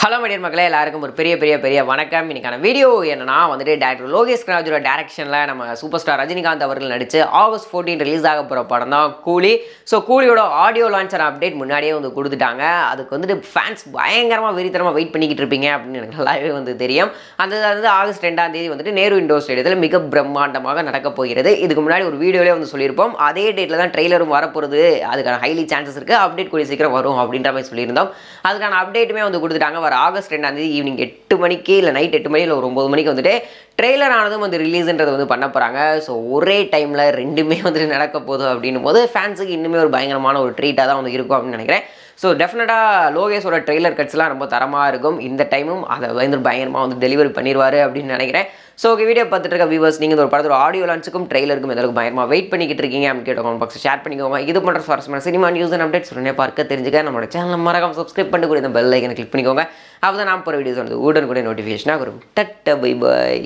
Hello மடியர் மக்களே, எல்லாருக்கும் ஒரு பெரிய வணக்கம். இன்னைக்கான வீடியோ என்னன்னா வந்துட்டு டைரக்டர் லோகேஷ் கனகராஜோட டைரக்ஷனில் நம்ம சூப்பர் ஸ்டார் ரஜினிகாந்த் அவர்கள் நடித்து ஆகஸ்ட் 14 ரிலீஸ் ஆக போகிற படம் தான் கூலி. ஸோ கூலியோட ஆடியோ லான்ச்சர் அப்டேட் முன்னாடியே வந்து கொடுத்துட்டாங்க. அதுக்கு வந்துட்டு ஃபேன்ஸ் பயங்கரமாக வெறித்தனமாக வெயிட் பண்ணிக்கிட்டு இருப்பீங்க அப்படின்னு எனக்கு நல்லாவே வந்து தெரியும். அந்த வந்து ஆகஸ்ட் 2 வந்துட்டு நேரு இண்டோர் ஸ்டேடியத்தில் மிக பிரம்மாண்டமாக நடக்க போகிறது. இதுக்கு முன்னாடி ஒரு வீடியோலேயே வந்து சொல்லியிருப்போம். அதே டேட்டில் தான் ட்ரெய்லரும் வரப்போகிறது. அதுக்கான ஹைலி சான்சஸ் இருக்குது. அப்டேட் கூடிய சீக்கிரம் வரும் அப்படின்ற மாதிரி சொல்லியிருந்தோம். அதுக்கான அப்டேட்டுமே வந்து கொடுத்துட்டாங்க. ஆகஸ்ட் 2 ஈவினிங் 8 மணிக்கு இல்லை நைட் 8 மணி இல்லை ஒரு 9 மணிக்கு வந்துட்டு ட்ரெய்லர் ஆனதும் வந்து ரிலீஸ்ன்றது வந்து பண்ண போகிறாங்க. ஸோ ஒரே டைமில் ரெண்டுமே வந்துட்டு நடக்க போகுது அப்படின்னும் போது ஃபேன்ஸுக்கு இன்னுமே ஒரு பயங்கரமான ஒரு ட்ரீட்டாக தான் வந்து இருக்கும் அப்படின்னு நினைக்கிறேன். ஸோ டெஃபினட்டாக லோகேஷோட ட்ரெய்லர் கட்ஸ்லாம் ரொம்ப தரமாக இருக்கும். இந்த டைமும் அதை வந்து பயங்கரமாக வந்து டெலிவரி பண்ணிடுவார் அப்படின்னு நினைக்கிறேன். ஸோ வீடியோ பார்த்துட்டு இருக்க வியூவர்ஸ், நீங்கள் ஒரு படத்தோட ஆடியோ லான்ச்சுக்கும் ட்ரெய்லருக்கும் எதாவது பயங்கரமாக வெயிட் பண்ணிக்கிட்டு இருக்கீங்க அப்படின்னு கேட்டோம். பாக்ஸ் ஷேர் பண்ணிக்கோங்க. இது பண்ணுற சுவாரஸ்யமான சினிமா நியூஸ் அண்ட் அப்டேட்ஸ் உடனே பார்க்க தெரிஞ்சுக்க நம்மளோட சேனல் மறக்காம சப்ஸ்கிரைப் பண்ணக்கூடிய இந்த பெல் ஐக்கனை கிளிக் பண்ணிக்கோங்க. அப்போ தான் நான் போகிற வீடியோஸ் வந்து உடனுக்குடைய நோட்டிஃபிகேஷனாக வரும். டட்ட பை பாய்.